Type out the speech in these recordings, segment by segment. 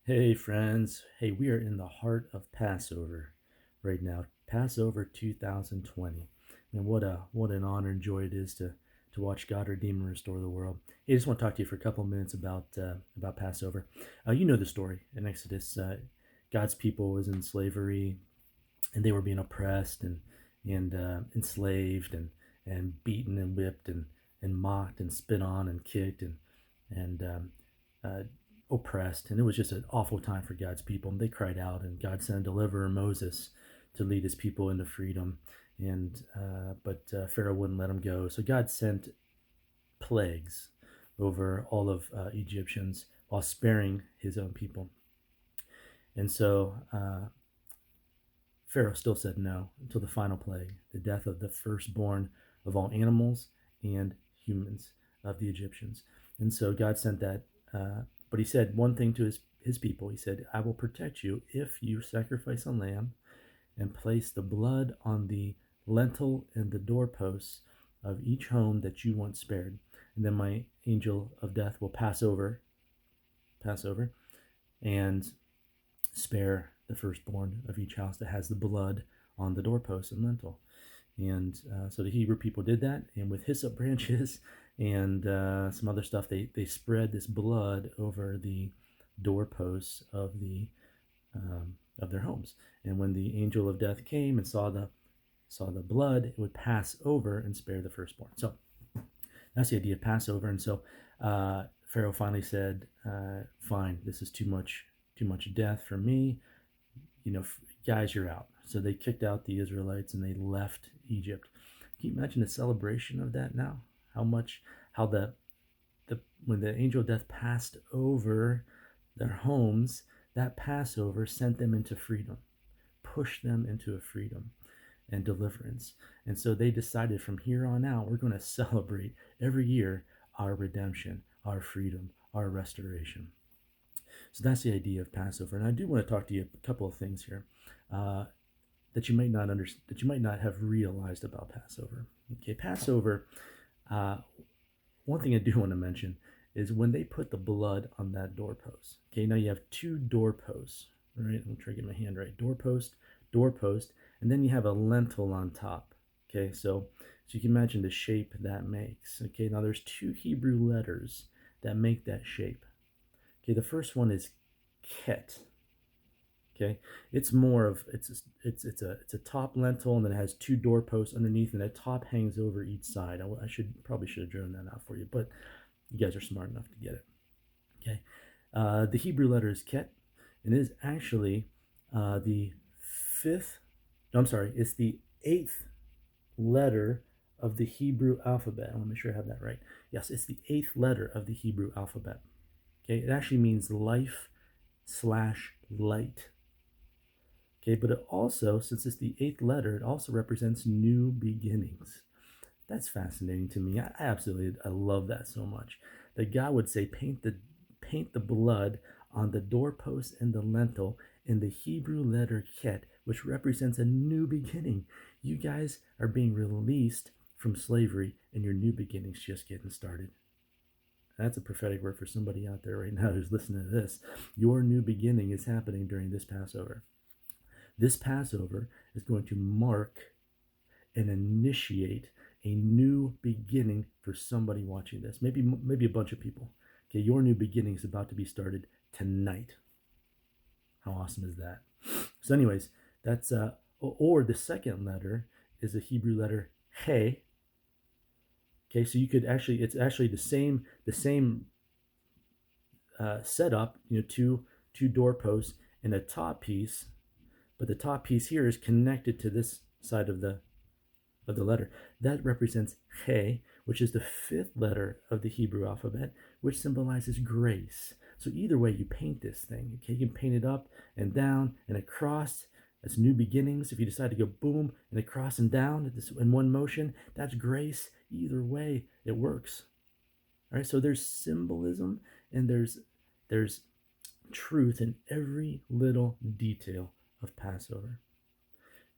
Hey friends, hey, we are in the heart of Passover right now. Passover 2020. And what an honor and joy it is to watch God redeem and restore the world. Hey, I just want to talk to you for a couple of minutes about Passover. You know the story in Exodus. God's people was in slavery and they were being oppressed and enslaved and beaten and whipped and mocked and spit on and kicked and uh, oppressed. And it was just an awful time for God's people. And they cried out, and God sent a deliverer, Moses, to lead his people into freedom. But Pharaoh wouldn't let him go. So God sent plagues over all of Egyptians while sparing his own people. And so Pharaoh still said no until the final plague, the death of the firstborn of all animals and humans of the Egyptians. And so God sent that. But he said one thing to his people. He said, I will protect you if you sacrifice a lamb and place the blood on the lintel and the doorposts of each home that you want spared. And then my angel of death will pass over, and spare the firstborn of each house that has the blood on the doorpost and lintel. And so the Hebrew people did that, and with hyssop branches and some other stuff, they spread this blood over the doorposts of their homes. And when the angel of death came and saw the blood, it would pass over and spare the firstborn. So that's the idea of Passover. And so Pharaoh finally said, "Fine, this is too much death for me. Guys, you're out." So they kicked out the Israelites and they left Egypt. Can you imagine the celebration of that now? How the when the angel of death passed over their homes, that Passover sent them into freedom, pushed them into a freedom and deliverance. And so they decided from here on out, we're going to celebrate every year our redemption, our freedom, our restoration. So that's the idea of Passover. And I do want to talk to you a couple of things here that you might not understand, that you might not have realized about Passover. Okay, Passover. One thing I do want to mention is when they put the blood on that doorpost. Okay, now you have two doorposts. Right, I'm trying to get my hand right. Doorpost, and then you have a lintel on top. Okay, so you can imagine the shape that makes. Okay, now there's two Hebrew letters that make that shape. Okay, the first one is ket. Okay, it's more of it's a top lintel, and then it has two doorposts underneath, and the top hangs over each side. I probably should have drawn that out for you, but you guys are smart enough to get it. Okay, the Hebrew letter is ket, and it is actually the fifth. No, I'm sorry, it's the eighth letter of the Hebrew alphabet. I want to make sure I have that right. Yes, it's the eighth letter of the Hebrew alphabet. Okay, it actually means life/light. Okay, but it also, since it's the eighth letter, it also represents new beginnings. That's fascinating to me. I love that so much. That God would say, paint the blood on the doorpost and the lintel in the Hebrew letter ket, which represents a new beginning. You guys are being released from slavery, and your new beginning's just getting started. That's a prophetic word for somebody out there right now who's listening to this. Your new beginning is happening during this Passover. This Passover is going to mark and initiate a new beginning for somebody watching this. Maybe a bunch of people. Okay, your new beginning is about to be started tonight. How awesome is that? So, anyways, that's or the second letter is a Hebrew letter He. Okay, so you could actually, it's actually the same setup. Two doorposts and a top piece, but the top piece here is connected to this side of the letter. That represents He, which is the fifth letter of the Hebrew alphabet, which symbolizes grace. So either way you paint this thing, okay, you can paint it up and down and across. That's new beginnings. If you decide to go boom and across and down in one motion, that's grace. Either way, it works. All right, so there's symbolism and there's truth in every little detail of Passover.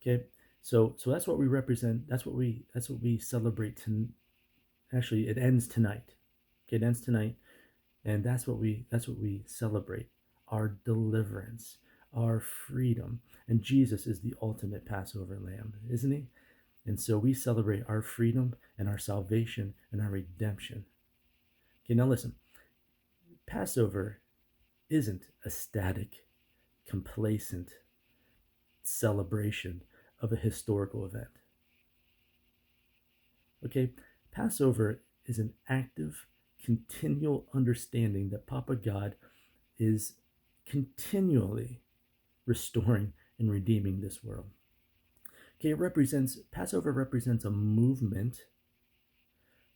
Okay, so that's what we represent. That's what we celebrate. Actually, it ends tonight. Okay, it ends tonight, and that's what we celebrate. our deliverance, our freedom. And Jesus is the ultimate Passover lamb, isn't he? And so we celebrate our freedom and our salvation and our redemption. Okay, now listen. Passover isn't a static, complacent celebration of a historical event. Okay, Passover is an active, continual understanding that Papa God is continually restoring and redeeming this world. Okay, Passover represents a movement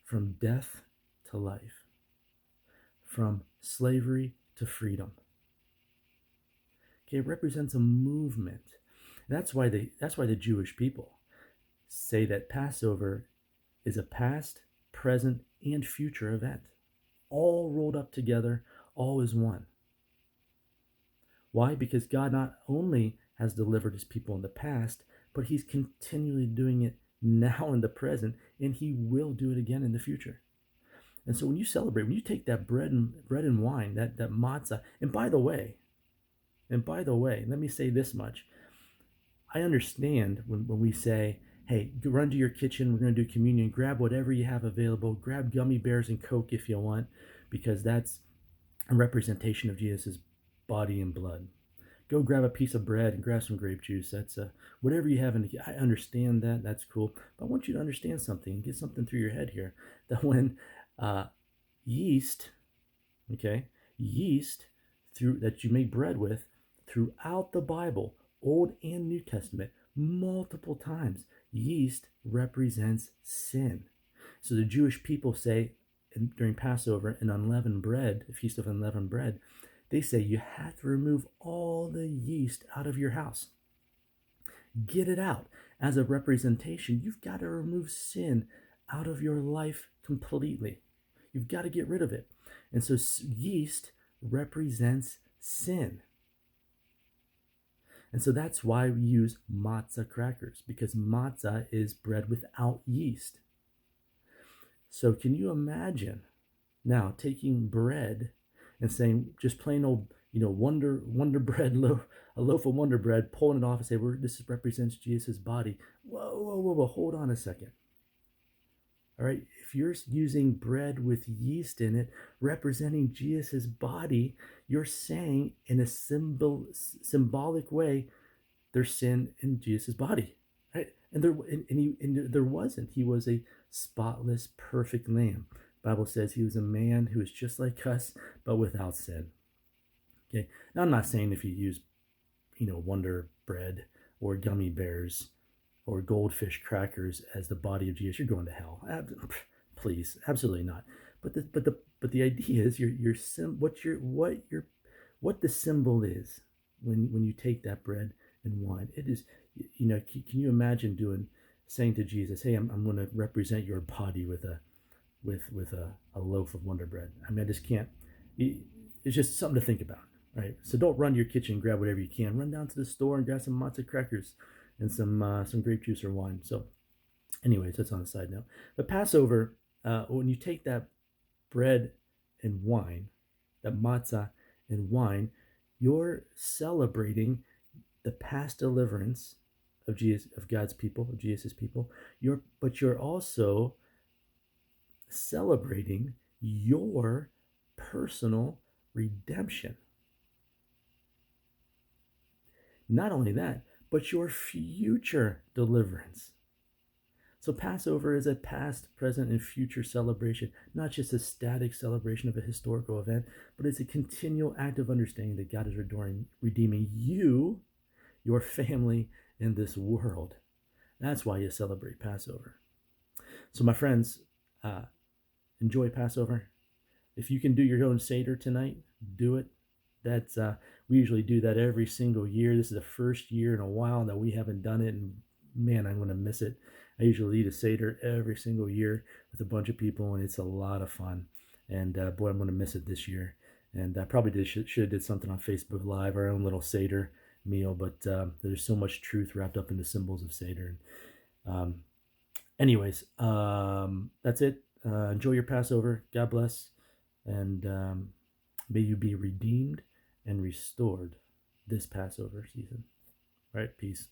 from death to life, from slavery to freedom. Okay, it represents a movement. That's why the Jewish people say that Passover is a past, present, and future event, all rolled up together, all as one. Why? Because God not only has delivered his people in the past, but he's continually doing it now in the present, and he will do it again in the future. And so when you celebrate, when you take that bread and wine, that matzah, and by the way, let me say this much. I understand when we say, hey, run to your kitchen, we're going to do communion, grab whatever you have available, grab gummy bears and Coke if you want, because that's a representation of Jesus' body and blood. Go grab a piece of bread and grab some grape juice. That's whatever you have. I understand that. That's cool. But I want you to understand something, get something through your head here, that when yeast, okay, yeast that you make bread with throughout the Bible, Old and New Testament, multiple times, yeast represents sin. So the Jewish people say during Passover, an unleavened bread, a feast of unleavened bread, they say you have to remove all the yeast out of your house. Get it out. As a representation, you've got to remove sin out of your life completely. You've got to get rid of it. And so yeast represents sin. And so that's why we use matzah crackers, because matzah is bread without yeast. So can you imagine now taking bread and saying just plain old, Wonder Bread loaf, a loaf of Wonder Bread, pulling it off and say, this represents Jesus' body. Whoa, hold on a second. All right, if you're using bread with yeast in it, representing Jesus' body, you're saying in a symbolic way, there's sin in Jesus' body, right? And there wasn't. He was a spotless, perfect lamb. The Bible says he was a man who was just like us, but without sin. Okay. Now I'm not saying if you use, Wonder Bread or gummy bears or goldfish crackers as the body of Jesus, you're going to hell. Please, absolutely not. But the idea is what the symbol is when you take that bread and wine. It is, can you imagine saying to Jesus, hey, I'm going to represent your body with a loaf of Wonder Bread. I mean, I just can't. It's just something to think about, right? So don't run to your kitchen and grab whatever you can. Run down to the store and grab some matzah crackers and some grape juice or wine. So anyways, that's on a side note. But Passover, when you take that bread and wine, that matzah and wine, you're celebrating the past deliverance of God's people, of Jesus' people. But you're also celebrating your personal redemption. Not only that, but your future deliverance. So Passover is a past, present, and future celebration, not just a static celebration of a historical event, but it's a continual act of understanding that God is redeeming you, your family, in this world. That's why you celebrate Passover. So my friends, enjoy Passover. If you can do your own Seder tonight, do it. That's we usually do that every single year. This is the first year in a while that we haven't done it, and man, I'm going to miss it. I usually eat a Seder every single year with a bunch of people, and it's a lot of fun. And boy, I'm going to miss it this year. And I probably should have did something on Facebook Live, our own little Seder meal, but there's so much truth wrapped up in the symbols of Seder. Anyways, that's it. Enjoy your Passover. God bless. And may you be redeemed and restored this Passover season. All right, peace.